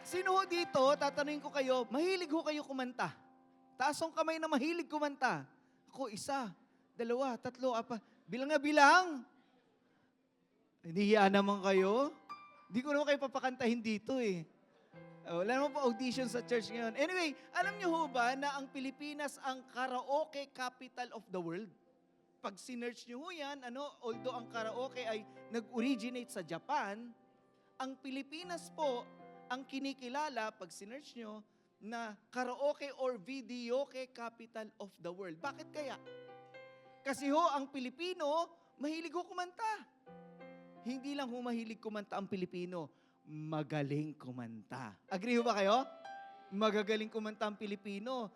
Sino ho dito, tatanungin ko kayo, mahilig ho kayo kumanta? Taas ang kamay na mahilig kumanta. Ako, isa, dalawa, tatlo, apa. Bilang na bilang. Nahihiya naman kayo. Hindi ko naman kayo papakantahin dito eh. Wala naman po audition sa church ngayon. Anyway, alam niyo ho ba na ang Pilipinas ang karaoke capital of the world? Pag sinearch niyo ho yan, although ang karaoke ay nag-originate sa Japan, ang Pilipinas po ang kinikilala, pag sinearch nyo, na karaoke or videoke capital of the world. Bakit kaya? Kasi ho, ang Pilipino, mahilig ho kumanta. Hindi lang ho mahilig kumanta ang Pilipino, magaling kumanta. Agree ho ba kayo? Magagaling kumanta ang Pilipino.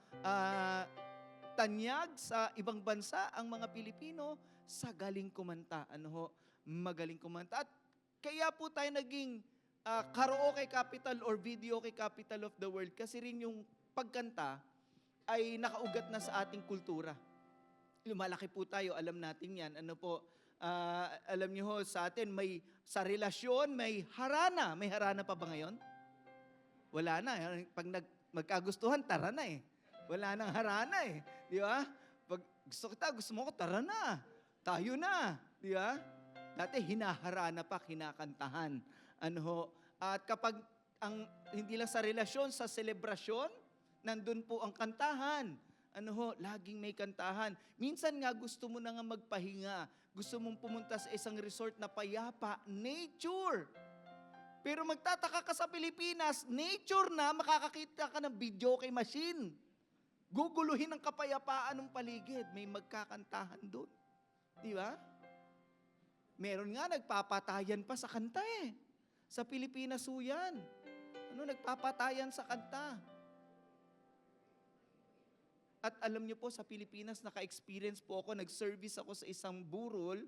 Tanyag sa ibang bansa ang mga Pilipino sa galing kumanta. Magaling kumanta. At kaya po tayo naging karaoke capital or videoke capital of the world kasi rin yung pagkanta ay nakaugat na sa ating kultura. Lumalaki po tayo, alam natin yan. Alam niyo ho, sa atin, sa relasyon, may harana. May harana pa ba ngayon? Wala na. Pag magkagustuhan, tara na eh. Wala nang harana eh. Di ba? Pag gusto mo ko, tara na. Tayo na. Di ba? Dati hinaharana pa, kinakantahan. At kapag hindi lang sa relasyon, sa selebrasyon, nandun po ang kantahan. Laging may kantahan. Minsan nga gusto mo na nga magpahinga. Gusto mong pumunta sa isang resort na payapa, nature. Pero magtataka ka sa Pilipinas, nature na, makakakita ka ng videoke machine. Guguluhin ang kapayapaan ng paligid. May magkakantahan doon. Di ba? Meron nga, nagpapatayan pa sa kanta eh. Sa Pilipinas ho yan. Nagpapatayan sa kanta. At alam niyo po, sa Pilipinas, naka-experience po ako, nag-service ako sa isang burol.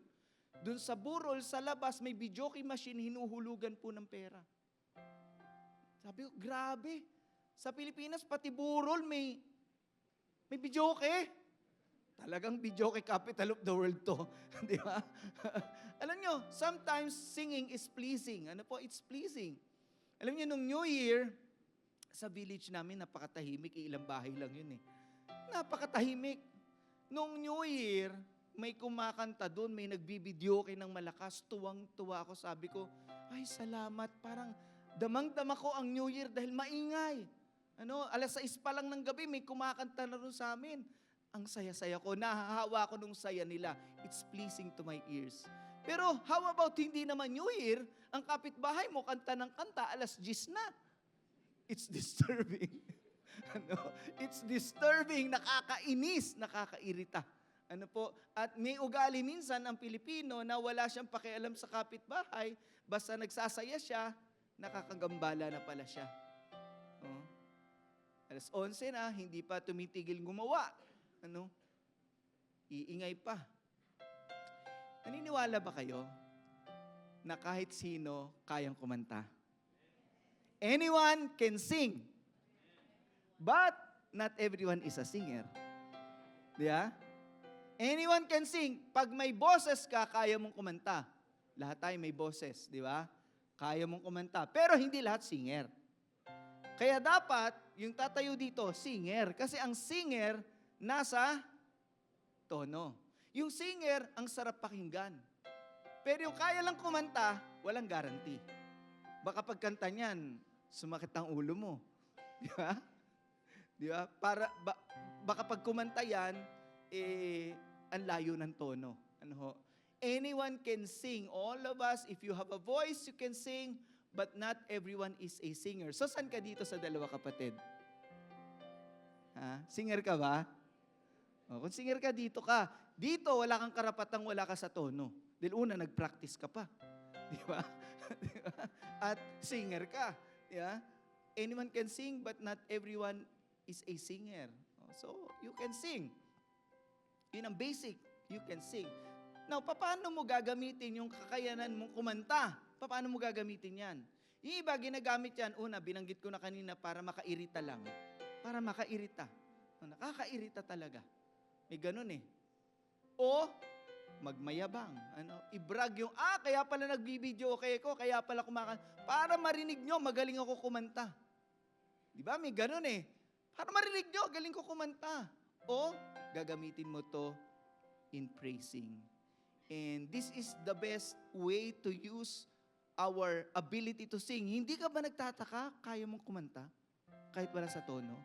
Doon sa burol, sa labas, may videoke machine, hinuhulugan po ng pera. Sabi ko, grabe. Sa Pilipinas, pati burol, may videoke. Talagang videoke capital of the world to. Di ba? Alam nyo, sometimes singing is pleasing. It's pleasing. Alam nyo, nung New Year, sa village namin, napakatahimik. Ilang bahay lang yun eh. Napakatahimik. Nung New Year, may kumakanta doon, may nagbibidyoke ng malakas. Tuwang-tuwa ako. Sabi ko, ay salamat. Parang damang-dama ko ang New Year dahil maingay. 6:00 pa lang ng gabi, may kumakanta na rin sa amin. Ang saya-saya ko, nahahawa ko nung saya nila. It's pleasing to my ears. Pero how about hindi naman New Year, ang kapitbahay mo kanta ng kanta, 10:00 na. It's disturbing. It's disturbing, nakakainis, nakakairita. At may ugali minsan ang Pilipino na wala siyang pakialam sa kapitbahay, basta nagsasaya siya, nakakagambala na pala siya. 11:00 na, hindi pa tumitigil gumawa. Iingay pa. Naniniwala ba kayo na kahit sino kayang kumanta? Anyone can sing. But not everyone is a singer. Di ba? Anyone can sing. Pag may boses ka, kaya mong kumanta. Lahat tayo may boses, di ba? Kaya mong kumanta. Pero hindi lahat singer. Kaya dapat, yung tatayo dito, singer. Kasi ang singer, nasa tono. Yung singer, ang sarap pakinggan. Pero yung kaya lang kumanta, walang guarantee. Baka pagkanta niyan, sumakit ang ulo mo. Di ba? Di ba? Baka pag kumanta yan, ang layo ng tono. Anyone can sing. All of us, if you have a voice, you can sing, but not everyone is a singer. So, saan ka dito sa dalawa kapatid? Singer ka ba? Kung singer ka, dito ka. Dito, wala kang karapatang wala ka sa tono. Dahil una, nag-practice ka pa. Di ba? At singer ka. Di ba? Anyone can sing, but not everyone is a singer. So, you can sing. Yun ang basic. You can sing. Now, paano mo gagamitin yung kakayanan mong kumanta? Paano mo gagamitin yan? Yung iba, ginagamit yan. Una, binanggit ko na kanina para makairita lang. Para makairita. Nakakairita talaga. May ganun eh. O, magmayabang. I-brag yung, kaya pala nagbibideo okay ko, kaya pala kumakanta. Para marinig nyo, magaling ako kumanta. Di ba? May ganun eh. Para marinig nyo, galing ko kumanta. O, gagamitin mo to in praising. And this is the best way to use our ability to sing. Hindi ka ba nagtataka, kaya mong kumanta? Kahit wala sa tono?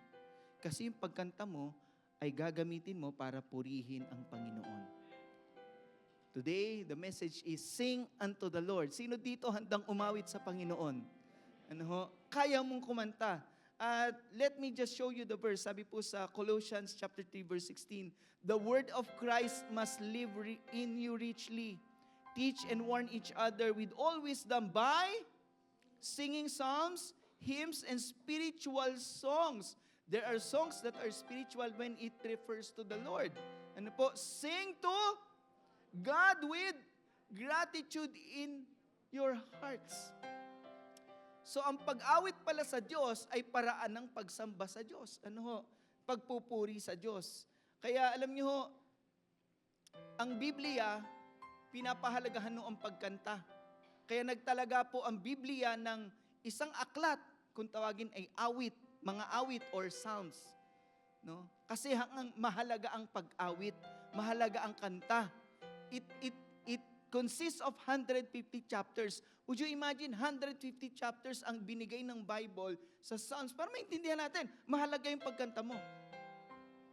Kasi yung pagkanta mo, ay gagamitin mo para purihin ang Panginoon. Today, the message is, sing unto the Lord. Sino dito handang umawit sa Panginoon? Ano ho? Kaya mong kumanta. At let me just show you the verse. Sabi po sa Colossians chapter 3 verse 16, the word of Christ must live in you richly. Teach and warn each other with all wisdom by singing psalms, hymns, and spiritual songs. There are songs that are spiritual when it refers to the Lord. Ano po? Sing to God with gratitude in your hearts. So, ang pag-awit pala sa Diyos ay paraan ng pagsamba sa Diyos. Ano ho? Pagpupuri sa Diyos. Kaya alam niyo ho, ang Biblia, pinapahalagahan no ang pagkanta. Kaya nagtalaga po ang Biblia ng isang aklat, kung tawagin ay awit, mga awit or psalms. No? Kasi mahalaga ang pag-awit, mahalaga ang kanta. It consists of 150 chapters. Would you imagine 150 chapters ang binigay ng Bible sa Psalms? Para maintindihan natin, mahalaga yung pagkanta mo.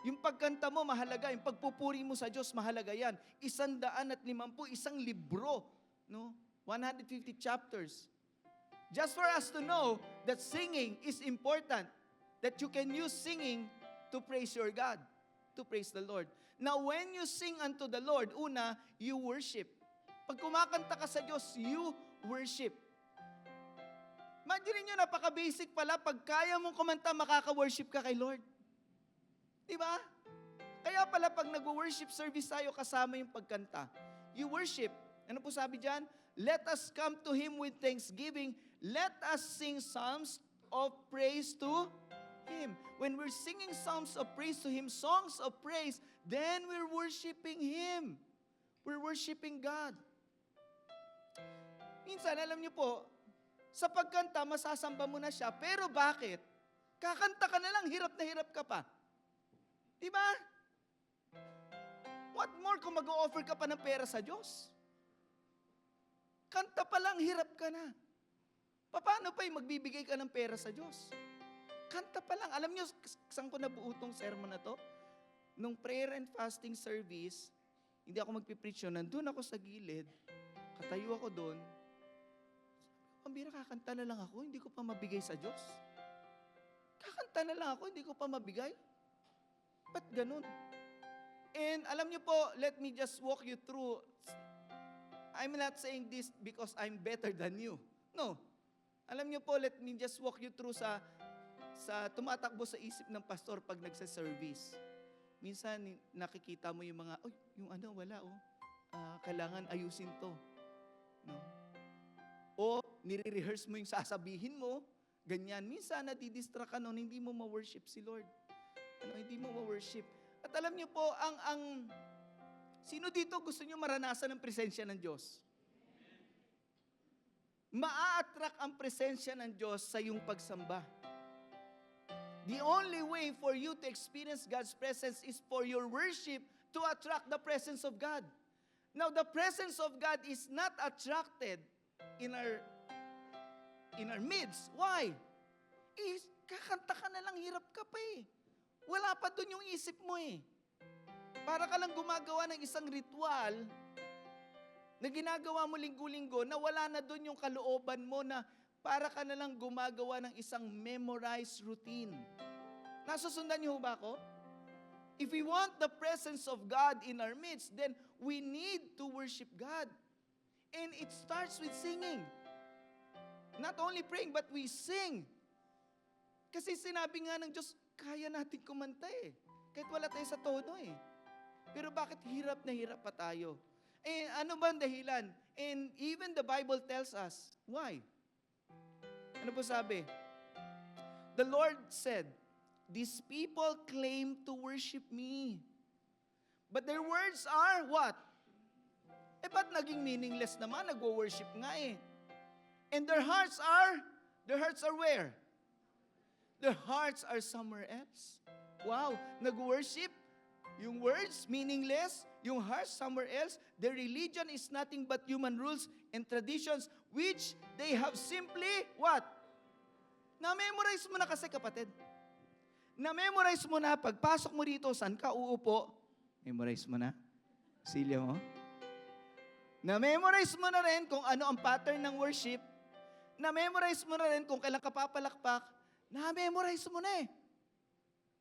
Yung pagkanta mo, mahalaga. Yung pagpupuri mo sa Diyos, mahalaga yan. 150, isang libro. No? 150 chapters. Just for us to know that singing is important. That you can use singing to praise your God. To praise the Lord. Now, when you sing unto the Lord, una, you worship. Pag kumakanta ka sa Diyos, you worship. Imagine nyo, napaka-basic pala, pag kaya mong kumanta, makaka-worship ka kay Lord. Diba? Kaya pala, pag nag-worship service tayo, kasama yung pagkanta. You worship. Ano po sabi dyan? Let us come to Him with thanksgiving. Let us sing psalms of praise to Him. When we're singing psalms of praise to Him, songs of praise, then we're worshiping Him. We're worshiping God. Minsan, alam niyo po, sa pagkanta, masasamba mo na siya. Pero bakit? Kakanta ka na lang, hirap na hirap ka pa. Diba? What more kung mag-o-offer ka pa ng pera sa Diyos? Kanta pa lang, hirap ka na. Paano pa yung magbibigay ka ng pera sa Diyos? Kanta pa lang. Alam niyo, saan ko nabuo tong sermon na to? Nung prayer and fasting service, hindi ako magpipreach yun. Nandun ako sa gilid, katayo ako doon. Pambira, kakanta na lang ako, hindi ko pa mabigay sa Diyos. Kakanta na lang ako, hindi ko pa mabigay. Ba't ganun? And alam niyo po, let me just walk you through. I'm not saying this because I'm better than you. No. Alam niyo po, let me just walk you through sa tumatakbo sa isip ng pastor pag nagsa-service. Minsan, nakikita mo yung mga, wala kailangan ayusin to. No? O, nire-rehearse mo yung sasabihin mo, ganyan. Minsan, nadidistract ka nun, hindi mo ma-worship si Lord. Hindi mo ma-worship. At alam niyo po, sino dito gusto niyo maranasan ang presensya ng Diyos? Maa-attract ang presensya ng Diyos sa iyong pagsamba. The only way for you to experience God's presence is for your worship to attract the presence of God. Now, the presence of God is not attracted in our midst. Why? Kakanta ka na lang, hirap ka pa eh. Wala pa dun yung isip mo eh. Para ka lang gumagawa ng isang ritual na ginagawa mo linggo-linggo na wala na dun yung kalooban mo na para ka na lang gumagawa ng isang memorized routine. Nasusundan niyo ba ako? If we want the presence of God in our midst, then we need to worship God. And it starts with singing. Not only praying, but we sing. Kasi sinabi nga ng Diyos, kaya natin kumanta eh. Kahit wala tayo sa tono eh. Pero bakit hirap na hirap pa tayo? Eh, ano ba ang dahilan? And even the Bible tells us, why? Ano po sabi? The Lord said, these people claim to worship me. But their words are what? Ba't naging meaningless naman? Nagwo-worship nga eh. And their hearts are where? Their hearts are somewhere else. Wow, nag-worship. Yung words, meaningless. Yung hearts, somewhere else. Their religion is nothing but human rules and traditions which they have simply, what? Na-memorize mo na kasi, kapatid. Na-memorize mo na, pagpasok mo dito, saan ka uupo? Memorize mo na? Silya mo? Na-memorize mo na rin kung ano ang pattern ng worship. Na-memorize mo na rin kung kailan ka papalakpak. Na-memorize mo na eh.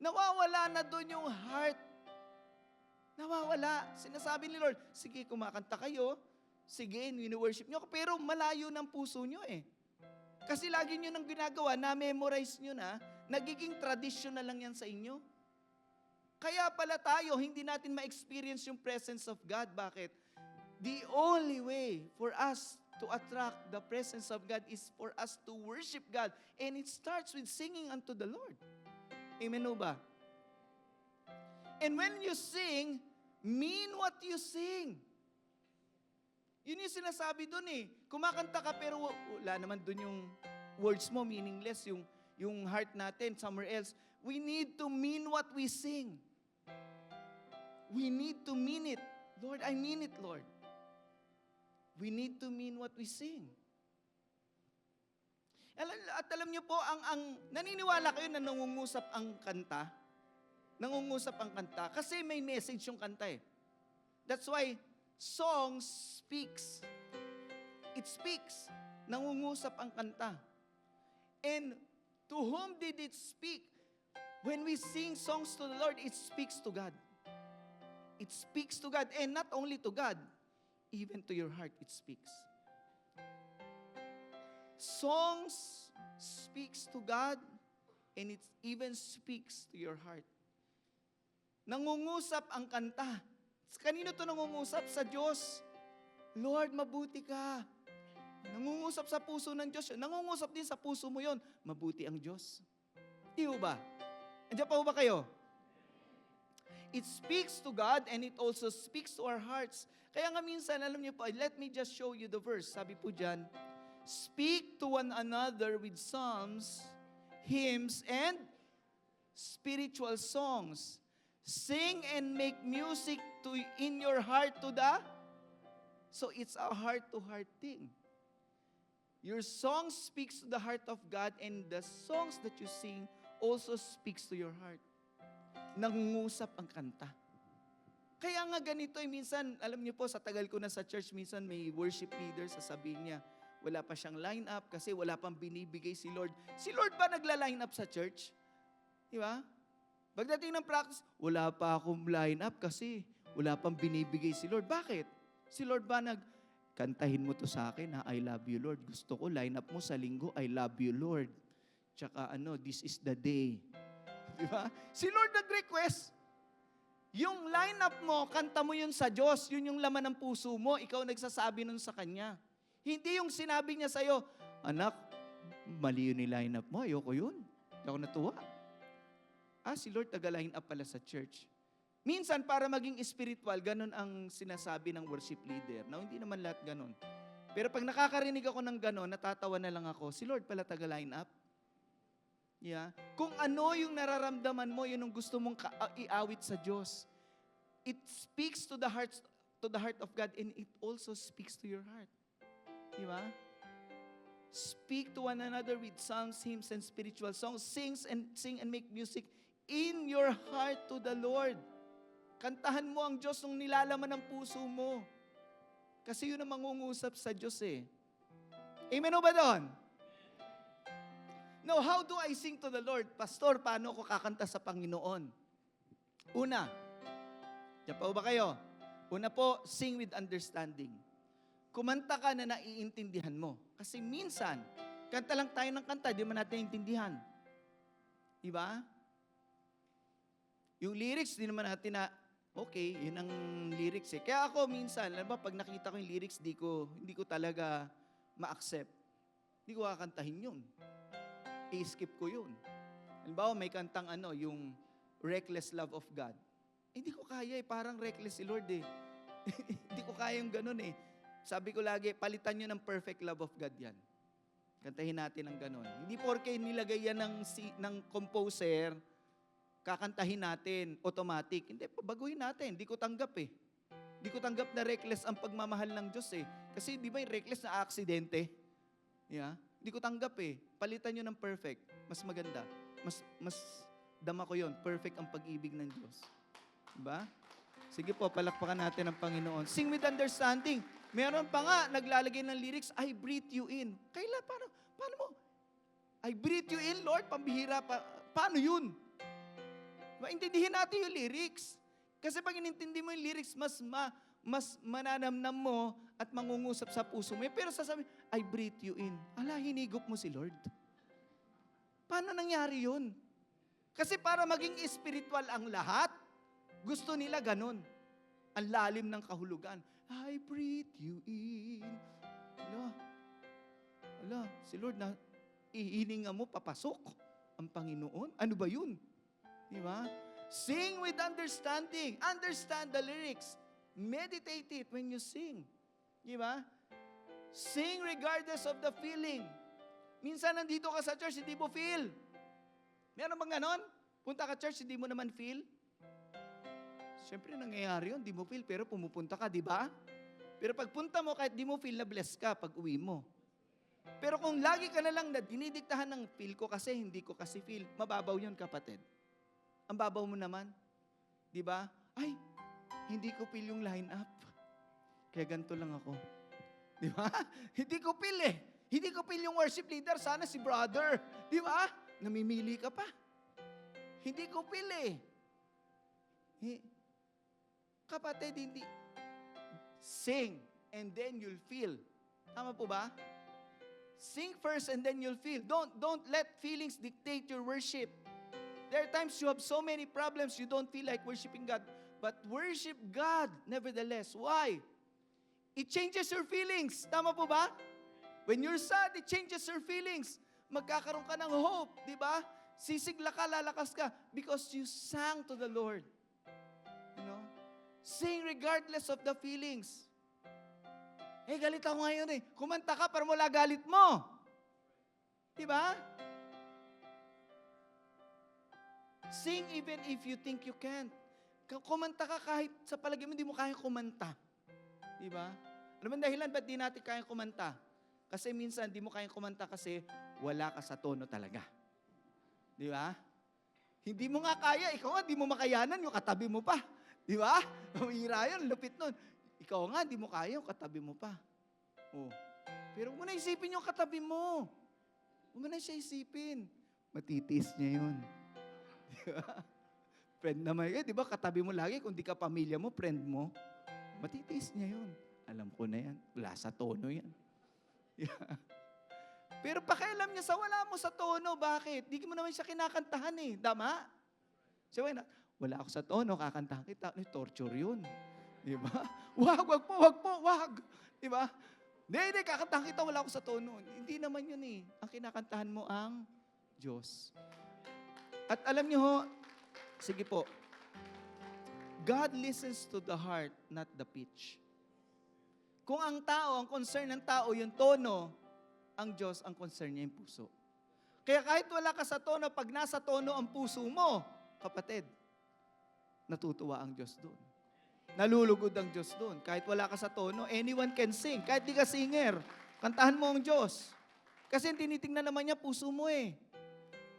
Nawawala na doon yung heart. Nawawala. Sinasabi ni Lord, sige, kumakanta kayo. Sige, wini-worship nyo. Pero malayo ng puso nyo eh. Kasi lagi nyo nang ginagawa, na-memorize nyo na, nagiging tradition na lang yan sa inyo. Kaya pala tayo, hindi natin ma-experience yung presence of God. Bakit? The only way for us to attract the presence of God is for us to worship God. And it starts with singing unto the Lord. Amen o ba? And when you sing, mean what you sing. Yun yung sinasabi dun eh. Kumakanta ka pero wala naman dun yung words mo, meaningless. Yung heart natin, somewhere else. We need to mean what we sing. We need to mean it. Lord, I mean it, Lord. We need to mean what we sing. At alam niyo po, naniniwala kayo na nangungusap ang kanta? Nangungusap ang kanta. Kasi may message yung kanta eh. That's why song speaks. It speaks. Nangungusap ang kanta. And to whom did it speak? When we sing songs to the Lord, it speaks to God. It speaks to God. And not only to God, even to your heart it speaks. Songs speaks to God and it even speaks to your heart. Nangungusap ang kanta. Kanino to nangungusap? Sa Diyos. Lord, mabuti ka. Nangungusap sa puso ng Diyos. Nangungusap din sa puso mo yon. Mabuti ang Diyos. Di ba? Andiyan pa ba kayo? It speaks to God and it also speaks to our hearts. Kaya nga minsan, alam niyo po, let me just show you the verse. Sabi po dyan, speak to one another with psalms, hymns, and spiritual songs. Sing and make music in your heart to the... So it's a heart-to-heart thing. Your song speaks to the heart of God and the songs that you sing also speaks to your heart. Nangungusap ang kanta. Kaya nga ganito minsan, alam niyo po, sa tagal ko na sa church, minsan may worship leader, sasabihin niya, wala pa siyang line up kasi wala pang binibigay si Lord. Si Lord ba nagla-line up sa church? Di ba? Pagdating ng practice, wala pa akong line up kasi wala pang binibigay si Lord. Bakit? Si Lord ba kantahin mo to sa akin, ha? I love you, Lord. Gusto ko, line up mo sa linggo, I love you, Lord. Tsaka this is the day. Di ba? Si Lord nag-request. Yung lineup mo, kanta mo yun sa Diyos. Yun yung laman ng puso mo. Ikaw nagsasabi nun sa Kanya. Hindi yung sinabi niya sa'yo, anak, mali yun yung lineup mo. Ayoko yun. Hindi ako natuwa. Si Lord taga-line up pala sa church. Minsan, para maging spiritual, ganun ang sinasabi ng worship leader. Now, hindi naman lahat ganun. Pero pag nakakarinig ako ng ganun, natatawa na lang ako, si Lord pala taga-line up. Yeah. Kung ano yung nararamdaman mo, yun ang gusto mong iawit sa Diyos. It speaks to the heart of God and it also speaks to your heart. Di ba? Speak to one another with psalms, hymns, and spiritual songs. Sing and make music in your heart to the Lord. Kantahan mo ang Diyos nung nilalaman ng puso mo. Kasi yun ang mangungusap sa Diyos eh. Amen o ba doon? Now, how do I sing to the Lord? Pastor, paano ko kakanta sa Panginoon? Una, diyan pa ba kayo? Una po, sing with understanding. Kumanta ka na naiintindihan mo. Kasi minsan, kanta lang tayo ng kanta, di man natin intindihan. Diba? Yung lyrics, di naman natin na, okay, yun ang lyrics eh. Kaya ako minsan, alam ba, pag nakita ko yung lyrics, hindi ko talaga ma-accept. Hindi ko kakantahin yun. I-skip ko yun. Halimbawa, may kantang yung reckless love of God. Hindi ko kaya eh, parang reckless si Lord eh. Hindi ko kaya yung ganun eh. Sabi ko lagi, palitan nyo ng perfect love of God yan. Kantahin natin ng ganon. Hindi porke nilagay yan ng composer, kakantahin natin, automatic. Hindi, baguhin natin. Hindi ko tanggap eh. Hindi ko tanggap na reckless ang pagmamahal ng Diyos eh. Kasi di ba yung reckless na aksidente? Yeah? Hindi ko tanggap eh. Palitan nyo ng perfect. Mas maganda. Mas dama ko yon. Perfect ang pag-ibig ng Diyos. Diba? Sige po, palakpakan natin ang Panginoon. Sing with understanding. Meron pa nga, naglalagay ng lyrics, I breathe you in. Kailan? Paano mo? I breathe you in, Lord, pambihira pa. Paano yun? Maintindihin natin yung lyrics. Kasi pag inintindi mo yung lyrics, mas mananamnam mo at mangungusap sa puso mo. Pero sasabi, I breathe you in. Ala, hinigop mo si Lord. Paano nangyari yun? Kasi para maging spiritual ang lahat, gusto nila ganun. Ang lalim ng kahulugan. I breathe you in. Ala, si Lord na ihininga mo, papasok ang Panginoon. Ano ba yun? Di ba? Sing with understanding. Understand the lyrics. Meditate it when you sing. Di ba? Sing regardless of the feeling. Minsan nandito ka sa church, hindi mo feel. Meron bang ganon? Punta ka church, hindi mo naman feel? Siyempre, nangyayari yun, di mo feel, pero pumupunta ka, di ba? Pero pag punta mo, kahit di mo feel, na bless ka pag uwi mo. Pero kung lagi ka na lang na dinidiktahan ng feel ko kasi, hindi ko kasi feel, mababaw yun, kapatid. Ang babaw mo naman. Di ba? Ay, hindi ko feel yung line-up. Kaya ganito lang ako. Di ba? Hindi ko feel eh. Hindi ko feel yung worship leader. Sana si brother. Di ba? Namimili ka pa. Hindi ko feel eh. Kapatid, hindi. Sing and then you'll feel. Tama po ba? Sing first and then you'll feel. Don't let feelings dictate your worship. There are times you have so many problems you don't feel like worshiping God. But worship God nevertheless. Why? It changes your feelings. Tama po ba? When you're sad, it changes your feelings. Magkakaroon ka ng hope, di ba? Sisigla ka, lalakas ka because you sang to the Lord. You know? Sing regardless of the feelings. Galit ako ngayon eh. Kumanta ka para mula galit mo. Di ba? Sing even if you think you can't. Kumanta ka kahit sa palagay mo hindi mo kaya kumanta. Di ba? Ano man dahilan ba't di natin kaya kumanta? Kasi minsan di mo kaya kumanta kasi wala ka sa tono talaga. Di ba? Hindi mo nga kaya, ikaw nga di mo makayanan yung katabi mo pa. Di ba? Mahira yun, lupit nun. Ikaw nga, di mo kaya yung katabi mo pa. Oh. Pero huwag mo na isipin yung katabi mo. Huwag mo na siya isipin. Matitiis niya yun. Di ba? Friend naman yun, di ba? Katabi mo lagi, kung di ka pamilya mo, friend mo, matitiis niya yun. Alam ko na yan. Wala sa tono yan. Yeah. Pero pakialam niya sa wala mo sa tono. Bakit? Di mo naman siya kinakantahan eh. Tama? Siya, wala ako sa tono, kakantahan kita. Torture yun. Di ba? Wag. Di ba? Hindi, kakantahan kita, wala ako sa tono. Hindi naman yun eh. Ang kinakantahan mo ang Diyos. At alam niyo ho, sige po, God listens to the heart, not the pitch. Kung ang tao, ang concern ng tao, yung tono, ang Diyos, ang concern niya yung puso. Kaya kahit wala ka sa tono, pag nasa tono ang puso mo, kapatid, natutuwa ang Diyos doon. Nalulugod ang Diyos doon. Kahit wala ka sa tono, anyone can sing. Kahit di ka singer, kantahan mo ang Diyos. Kasi tinitingnan naman niya puso mo eh.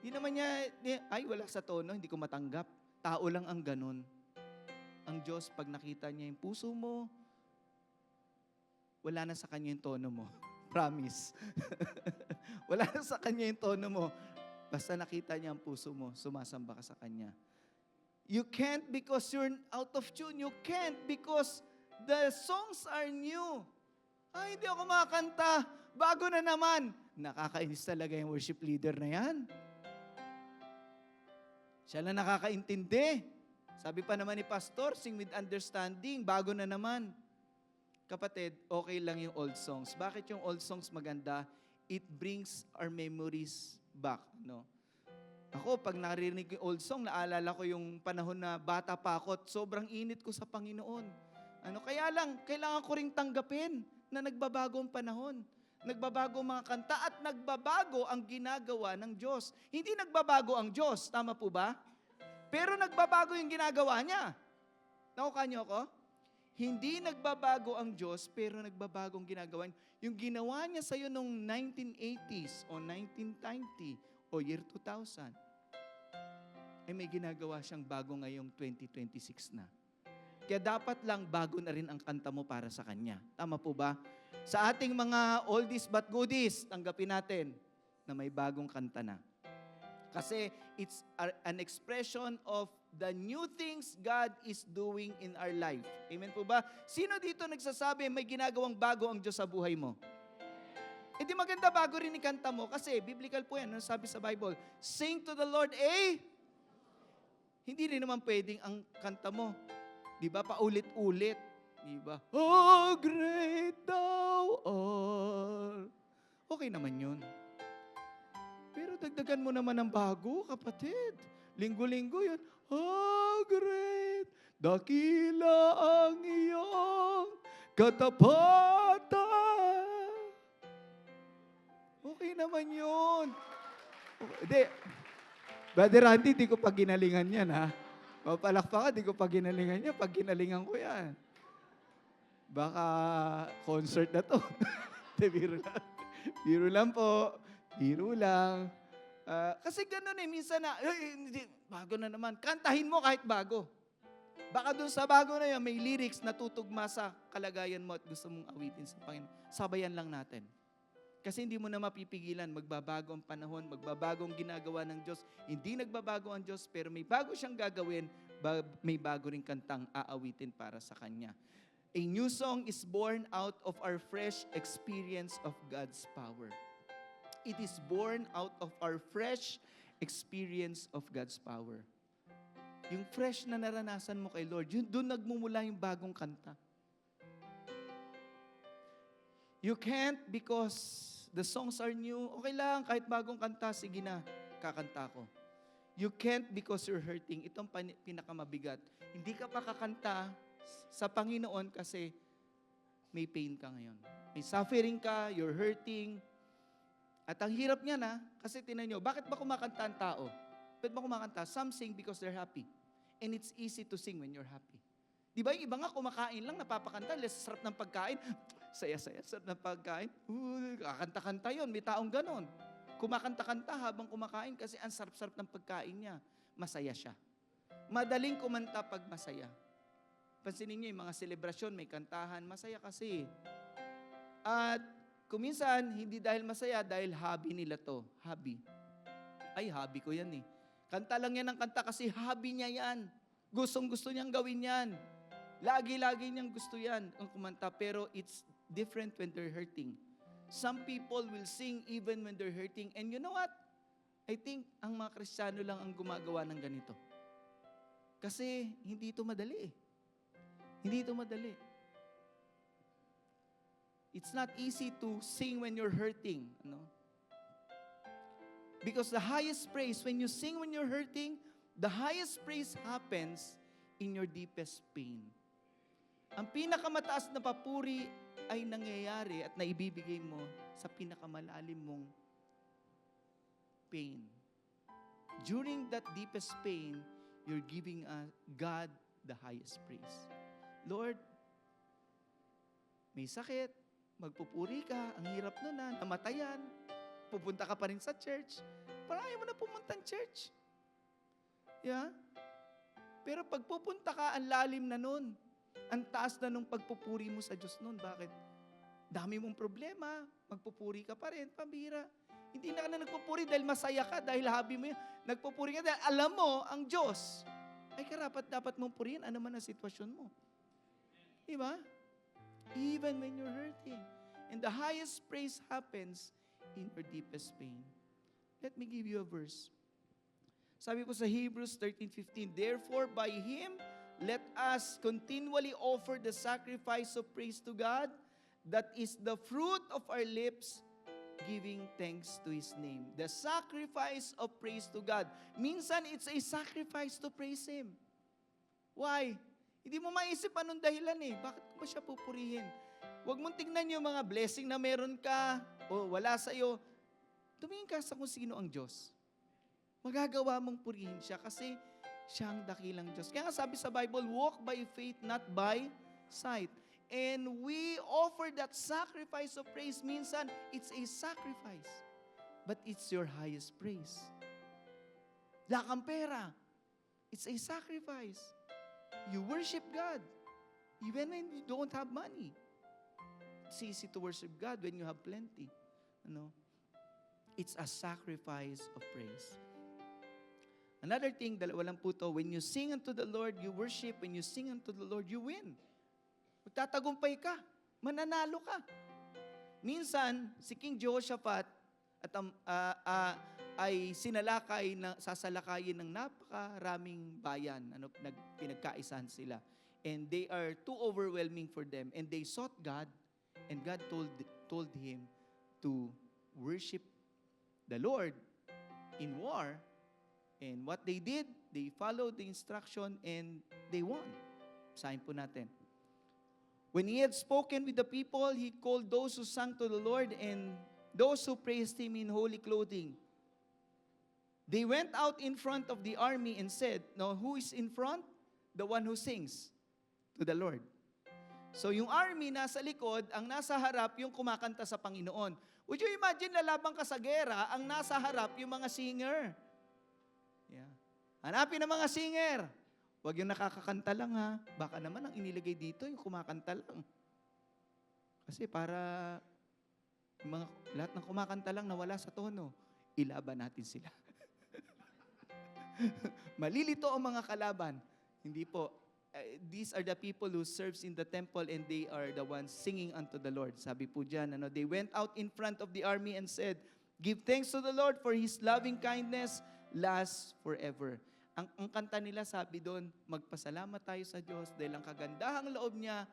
Di naman niya, ay wala sa tono, hindi ko matanggap. Tao lang ang ganun. Ang Diyos, pag nakita niya yung puso mo, wala na sa Kanya yung tono mo. Promise. Wala na sa Kanya yung tono mo. Basta nakita niya ang puso mo, sumasamba ka sa Kanya. You can't because you're out of tune. You can't because the songs are new. Ay, hindi ako makakanta. Bago na naman. Nakakainis talaga yung worship leader na yan. Siya lang nakakaintindi. Sabi pa naman ni Pastor, sing with understanding. Bago na naman. Kapatid, okay lang yung old songs. Bakit yung old songs maganda? It brings our memories back. No? Ako, pag narinig yung old song, naalala ko yung panahon na bata pa ako at sobrang init ko sa Panginoon. Kaya lang, kailangan ko ring tanggapin na nagbabago ang panahon. Nagbabago ang mga kanta at nagbabago ang ginagawa ng Diyos. Hindi nagbabago ang Diyos, tama po ba? Pero nagbabago yung ginagawa niya. Nakuha niyo ako? Hindi nagbabago ang Diyos, pero nagbabago ang ginagawa niya. Yung ginawa niya sa'yo noong 1980s o 1990 o year 2000, ay may ginagawa siyang bago ngayong 2026 na. Kaya dapat lang bago na rin ang kanta mo para sa Kanya. Tama po ba? Sa ating mga oldies but goodies, tanggapin natin na may bagong kanta na. Kasi it's an expression of the new things God is doing in our life. Amen po ba? Sino dito nagsasabi may ginagawang bago ang Diyos sa buhay mo? E di maganda bago rin ikanta mo kasi biblical po yan. Ano sabi sa Bible? Sing to the Lord hindi rin naman pwedeng ang kanta mo. Di ba? Paulit-ulit. Di ba? Oh, great thou art. Okay naman yun. Pero dagdagan mo naman ng bago, kapatid. Linggo-linggo yun. Oh, great, dakila ang iyong katapatan. Okay naman yun. Hindi. Brother Randy, di ko pa ginalingan yan, ha? Mapalakpa ka, di ko pa ginalingan yan. Pag ginalingan ko yan. Baka concert na to. Biro lang. Biro lang po. Biro lang. Kasi gano'n minsan na, bago na naman. Kantahin mo kahit bago. Baka dun sa bago na yan, may lyrics na tutugma sa kalagayan mo at gusto mong awitin sa Panginoon. Sabayan lang natin. Kasi hindi mo na mapipigilan, magbabago ang panahon, magbabago ang ginagawa ng Diyos. Hindi nagbabago ang Diyos, pero may bago siyang gagawin, may bago ring kantang aawitin para sa Kanya. A new song is born out of our fresh experience of God's power. It is born out of our fresh experience of God's power. Yung fresh na naranasan mo kay Lord, yun doon nagmumula yung bagong kanta. You can't because the songs are new. Okay lang, kahit bagong kanta, sige na, kakanta ko. You can't because you're hurting. Itong pinakamabigat. Hindi ka pa kakanta sa Panginoon kasi may pain ka ngayon. May suffering ka, you're hurting. At ang hirap niya na, kasi tinan nyo, bakit ba kumakanta ang tao? Bakit ba kumakanta? Some sing because they're happy. And it's easy to sing when you're happy. Di ba yung iba nga kumakain lang, napapakanta, sarap ng pagkain. Saya-saya, sarap ng pagkain. Kakanta-kanta yun, may taong ganon. Kumakanta-kanta habang kumakain kasi ang sarap-sarap ng pagkain niya. Masaya siya. Madaling kumanta pag masaya. Pansinin niyo yung mga selebrasyon, may kantahan, masaya kasi. At kuminsan, hindi dahil masaya, dahil hobby nila to. Hobby. Ay, hobby ko yan eh. Kanta lang yan ng kanta kasi hobby niya yan. Gustong-gusto niyang gawin yan. Lagi-lagi niyang gusto yan ang kumanta, pero it's different when they're hurting. Some people will sing even when they're hurting. And you know what? I think ang mga Kristiyano lang ang gumagawa ng ganito. Kasi hindi ito madali eh. Hindi ito madali. It's not easy to sing when you're hurting. No? Because the highest praise, when you sing when you're hurting, the highest praise happens in your deepest pain. Ang pinakamataas na papuri ay nangyayari at naibibigay mo sa pinakamalalim mong pain. During that deepest pain, you're giving God the highest praise. Lord, may sakit, magpupuri ka, ang hirap nun na, namatayan, pupunta ka pa rin sa church, parang ayaw mo na pumunta ng church. Yeah? Pero pag pupunta ka, ang lalim na nun. Ang taas na nung pagpupuri mo sa Diyos nun. Bakit? Dami mong problema, magpupuri ka pa rin, pambira. Hindi na ka na nagpupuri dahil masaya ka, dahil hobby mo yun. Nagpupuri ka dahil alam mo, ang Diyos, ay karapat-dapat mong purihin, ano man ang sitwasyon mo. Diba? Even when you're hurting. And the highest praise happens in your deepest pain. Let me give you a verse. Sabi po sa Hebrews 13:15, therefore by Him, let us continually offer the sacrifice of praise to God, that is the fruit of our lips, giving thanks to His name. The sacrifice of praise to God. Minsan, it's a sacrifice to praise Him. Why? Hindi mo maisip anong dahilan eh. Bakit ko ba siya pupurihin? Huwag mong tingnan yung mga blessing na meron ka o wala sa iyo. Tumingin ka sa kung sino ang Diyos. Magagawa mong purihin siya kasi siya ang dakilang Diyos. Kaya nga sabi sa Bible, walk by faith, not by sight. And we offer that sacrifice of praise. Minsan, it's a sacrifice. But it's your highest praise. Wala kang pera. It's a sacrifice. You worship God. Even when you don't have money. It's easy to worship God when you have plenty. It's a sacrifice of praise. Another thing, dalawa lang po to, when you sing unto the Lord, you worship. When you sing unto the Lord, you win. Magtatagumpay ka. Mananalo ka. Minsan, si King Jehoshaphat at ay sasalakayin ng napakaraming bayan. Pinagkaisahan sila. And they are too overwhelming for them. And they sought God. And God told him to worship the Lord in war. And what they did, they followed the instruction and they won. Basahin po natin. When he had spoken with the people, he called those who sang to the Lord and those who praised him in holy clothing. They went out in front of the army and said, now who is in front? The one who sings to the Lord. So yung army nasa likod, ang nasa harap yung kumakanta sa Panginoon. Would you imagine lalabang ka sa gera, ang nasa harap yung mga singer? Yeah. Hanapin ang mga singer. Huwag yung nakakakanta lang ha. Baka naman ang inilagay dito yung kumakanta lang. Kasi para lahat ng kumakanta lang nawala sa tono, ilaban natin sila. Malilito ang mga kalaban. Hindi po. These are the people who serves in the temple and they are the ones singing unto the Lord. Sabi po dyan, they went out in front of the army and said, give thanks to the Lord for His loving kindness lasts forever. Ang kanta nila, sabi doon, magpasalamat tayo sa Diyos dahil ang kagandahang loob niya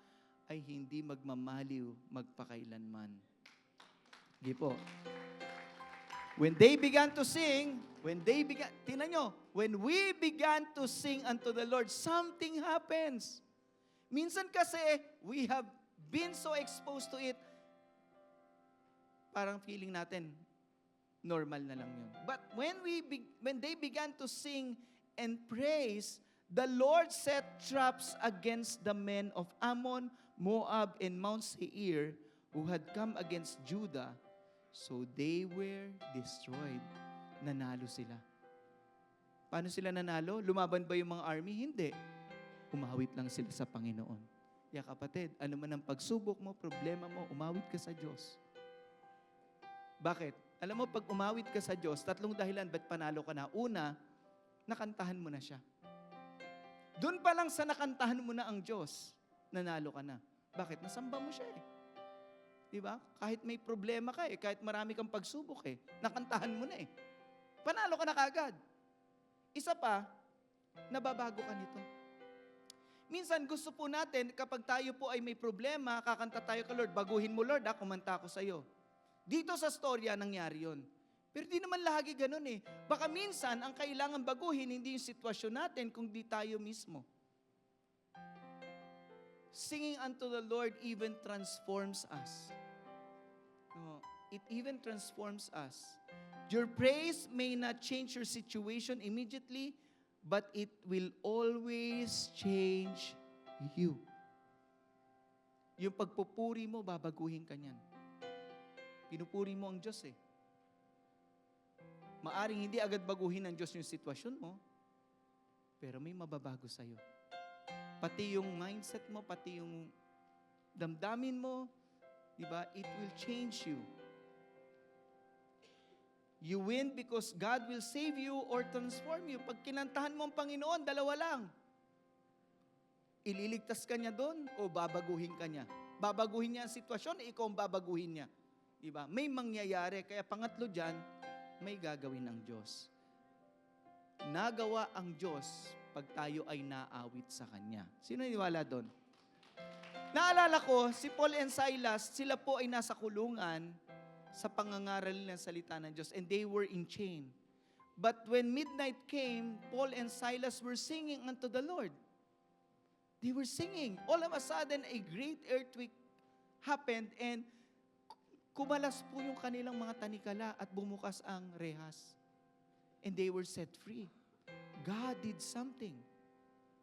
ay hindi magmamaliw magpakailanman. Sige po. When they began to sing, tingnan nyo, when we began to sing unto the Lord, something happens. Minsan kasi, we have been so exposed to it, parang feeling natin, normal na lang yun. But when they began to sing and praise, the Lord set traps against the men of Ammon, Moab, and Mount Seir, who had come against Judah, so they were destroyed. Nanalo sila. Paano sila nanalo? Lumaban ba yung mga army? Hindi. Umawit lang sila sa Panginoon. Kaya kapatid, ano man ang pagsubok mo, problema mo, umawit ka sa Diyos. Bakit? Alam mo, pag umawit ka sa Diyos, tatlong dahilan ba't panalo ka na. Una, nakantahan mo na siya. Doon pa lang sa nakantahan mo na ang Diyos, nanalo ka na. Bakit? Nasamba mo siya eh. Diba? Kahit may problema ka eh, kahit marami kang pagsubok eh, nakantahan mo na eh. Panalo ka na kagad. Isa pa, nababago ka nito. Minsan gusto po natin, kapag tayo po ay may problema, kakanta tayo ka Lord, baguhin mo Lord, kumanta ko sa'yo. Dito sa storya nangyari yun. Pero di naman lagi ganun eh. Baka minsan, ang kailangan baguhin, hindi yung sitwasyon natin, kundi tayo mismo. Singing unto the Lord even transforms us. It even transforms us. Your praise may not change your situation immediately, but it will always change you. Yung pagpupuri mo, babaguhin ka niyan. Pinupuri mo ang Diyos eh. Maaring hindi agad baguhin ng Diyos yung sitwasyon mo, pero may mababago sa'yo. Pati yung mindset mo, pati yung damdamin mo, diba? It will change you. You win because God will save you or transform you. Pag kinantahan mo ang Panginoon, dalawa lang. Ililigtas ka niya doon o babaguhin ka niya. Babaguhin niya ang sitwasyon, ikaw ang babaguhin niya. Diba? May mangyayari. Kaya pangatlo dyan, may gagawin ang Diyos. Nagawa ang Diyos pag tayo ay naawit sa Kanya. Sino niwala doon? Naalala ko, si Paul and Silas, sila po ay nasa kulungan sa pangangaral ng salita ng Diyos and they were in chain. But when midnight came, Paul and Silas were singing unto the Lord. They were singing. All of a sudden, a great earthquake happened and kumalas po yung kanilang mga tanikala at bumukas ang rehas. And they were set free. God did something.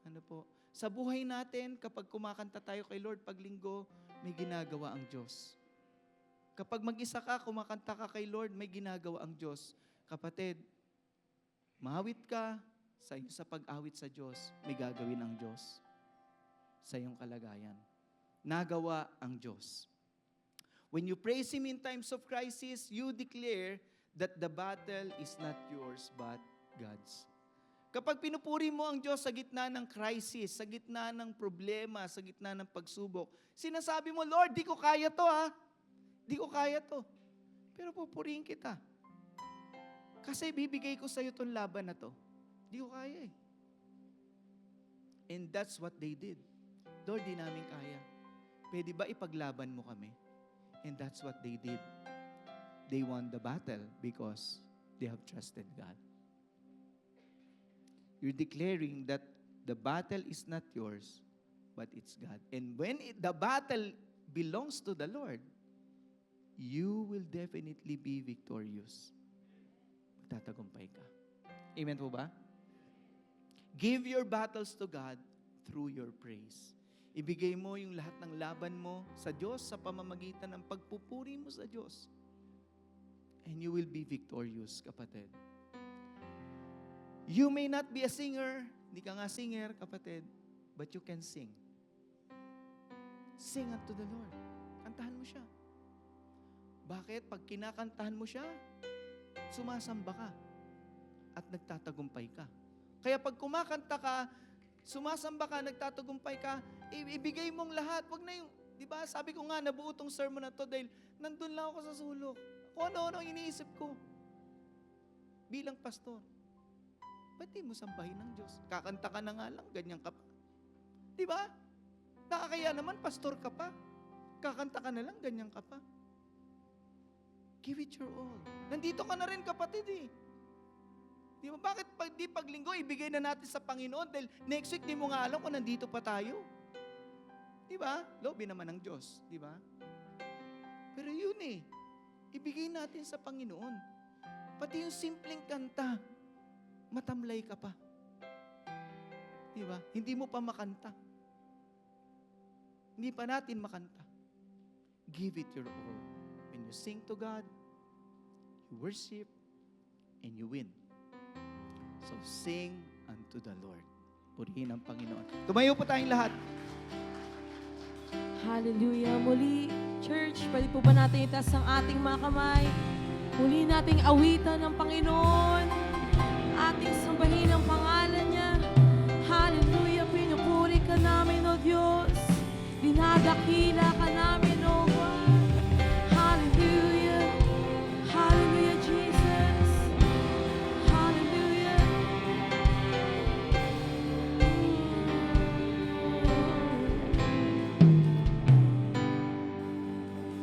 Ano po? Sa buhay natin, kapag kumakanta tayo kay Lord paglinggo, may ginagawa ang Diyos. Kapag mag-isa ka, kumakanta ka kay Lord, may ginagawa ang Diyos. Kapatid, maawit ka, sa pag-awit sa Diyos, may gagawin ang Diyos sa iyong kalagayan. Nagawa ang Diyos. When you praise Him in times of crisis, you declare that the battle is not yours but God's. Kapag pinupuri mo ang Diyos sa gitna ng crisis, sa gitna ng problema, sa gitna ng pagsubok, sinasabi mo, Lord, di ko kaya to ha. Di ko kaya to. Pero pupurihin kita. Kasi bibigay ko sa iyo itong laban na to. Di ko kaya eh. And that's what they did. Lord, di namin kaya. Pwede ba ipaglaban mo kami? And that's what they did. They won the battle because they have trusted God. You're declaring that the battle is not yours, but it's God. And when the battle belongs to the Lord, you will definitely be victorious. Magtatagumpay ka. Amen po ba? Give your battles to God through your praise. Ibigay mo yung lahat ng laban mo sa Diyos sa pamamagitan ng pagpupuri mo sa Diyos. And you will be victorious, kapatid. You may not be a singer, hindi ka nga singer, kapatid, but you can sing. Sing unto the Lord. Kantahan mo siya. Bakit? Pag kinakantahan mo siya, sumasamba ka at nagtatagumpay ka. Kaya pag kumakanta ka, sumasamba ka, nagtatagumpay ka, ibigay mong lahat. Wag na yung, di ba, sabi ko nga, nabuo tong sermon na to dahil nandun lang ako sa sulok. Kung ano-ano ang iniisip ko bilang pastor. Ba't di mo sambahin ng Diyos? Kakanta ka na nga lang, ganyan ka pa. Di ba? Nakakaya naman, pastor ka pa. Kakanta ka na lang, ganyan ka pa. Give it your all. Nandito ka na rin, kapatid eh. Di ba? Bakit di paglinggo, ibigay na natin sa Panginoon dahil next week di mo nga alam kung nandito pa tayo. Di ba? Lobe naman ng Diyos. Di ba? Pero yun eh. Ibigay natin sa Panginoon. Pati yung simpleng kanta, matamlay ka pa. Di ba? Hindi mo pa makanta. Hindi pa natin makanta. Give it your all. When you sing to God, you worship, and you win. So sing unto the Lord. Purihin ang Panginoon. Tumayo po tayong lahat. Hallelujah. Muli, church, pwede po ba natin itaas ang ating mga kamay? Muli nating awitan ng Panginoon. Ating sambahin ang pangalan niya. Hallelujah. Pinupuri ka namin, O Diyos. Dinadakila ka namin, O God. Hallelujah. Hallelujah, Jesus. Hallelujah.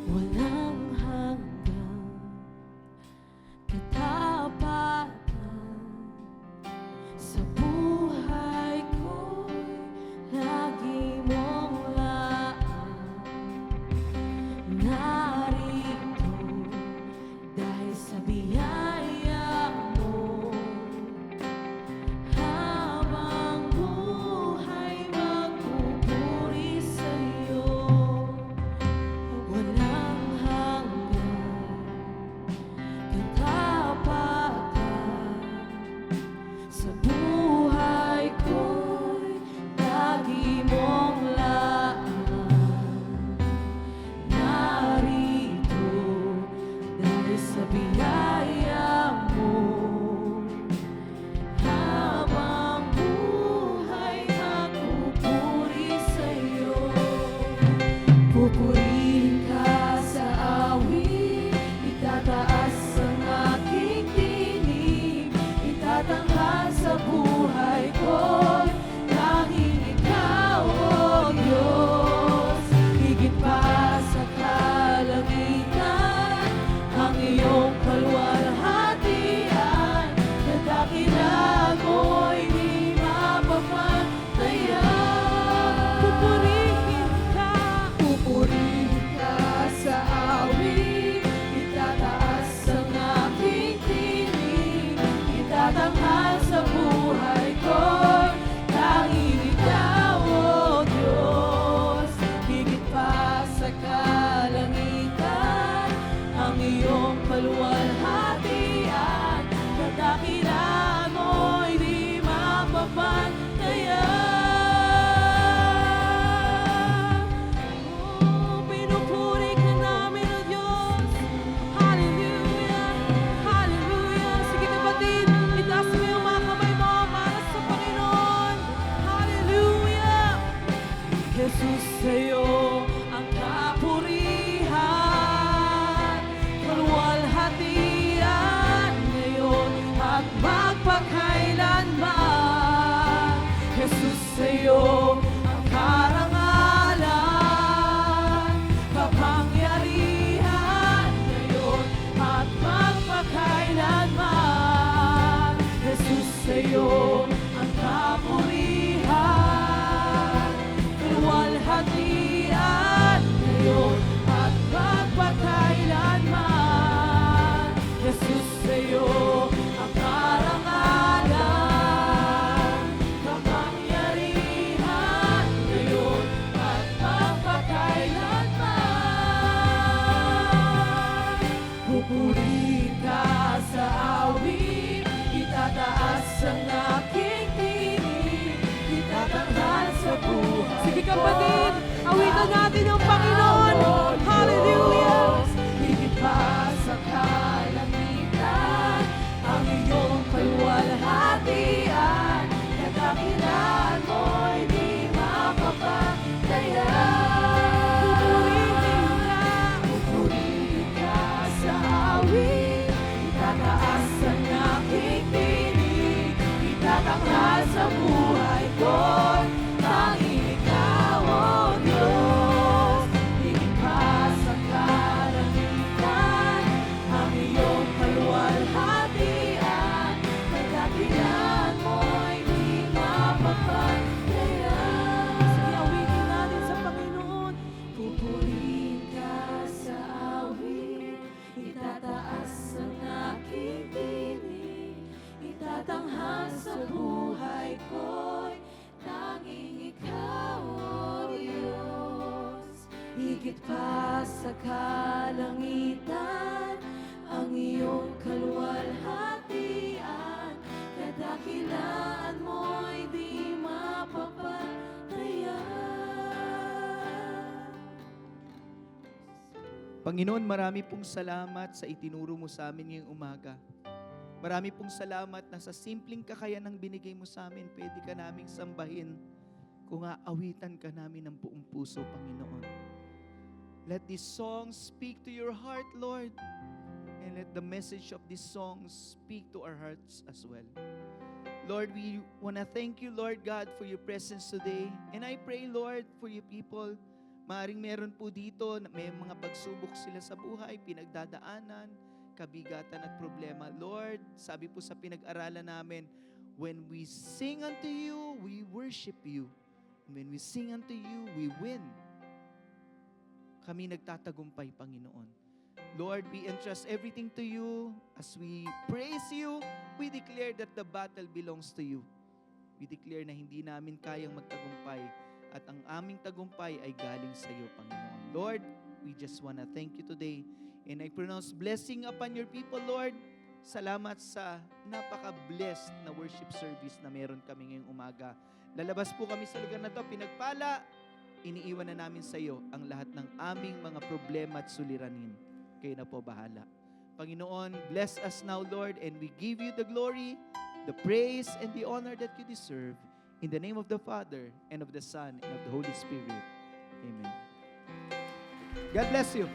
Walang hanggang katapatan sa buhay ko'y lagi mong laan. sa'yo ang kapurihan, kaluwalhatian ngayon at magpakailanman. Jesus, sa'yo ang karangalan, kapangyarihan ngayon at magpakailanman. Pupurihin ka sa awit, itataas ang aking tinig, itatanghal sa buhay. Sige kapatid, awitan natin ang Panginoon. Hallelujah! Higit pa sa kalangitan, ang iyong kaluwalhatian, kadakilaan mo'y di mapapagtayan. Pupurihin ka sa awit, itataas ang aking tinig, itatanghal sa buhay ko'y tanging ikaw, O Diyos. Higit pa sa kalangitan, ang iyong kaluwalhatian, kadakilaan mo'y di mapapagtayan. Sige, awitin natin sa Panginoon. Pupurihin ka sa awit, itataas ang aking tinig, itatanghal sa buhay ko'y tanging ikaw, O Diyos. Higit pa sa kalangitan, ang iyong kaluwalhatian, kadakilaan mo'y di mapapatayan. Panginoon, marami pong salamat sa itinuro mo sa amin ngayong umaga. Marami pong salamat na sa simpleng kakayanang binigay mo sa amin, pwede ka naming sambahin kung aawitan ka namin ng buong puso, Panginoon. Let this song speak to your heart, Lord. And let the message of this song speak to our hearts as well. Lord, we want to thank you, Lord God, for your presence today. And I pray, Lord, for your people. Maaring meron po dito, may mga pagsubok sila sa buhay, pinagdadaanan, kabigatan at problema. Lord, sabi po sa pinag-aralan namin, when we sing unto you, we worship you. When we sing unto you, we win. Kami nagtatagumpay, Panginoon. Lord, we entrust everything to you. As we praise you, we declare that the battle belongs to you. We declare na hindi namin kayang magtagumpay at ang aming tagumpay ay galing sa iyo, Panginoon. Lord, we just wanna thank you today. And I pronounce blessing upon your people, Lord. Salamat sa napaka-blessed na worship service na meron kami ngayong umaga. Lalabas po kami sa lugar na to, pinagpala, iniiwan na namin sa iyo ang lahat ng aming mga problema at suliranin. Kayo na po bahala. Panginoon, bless us now, Lord, and we give you the glory, the praise, and the honor that you deserve. In the name of the Father, and of the Son, and of the Holy Spirit. Amen. God bless you.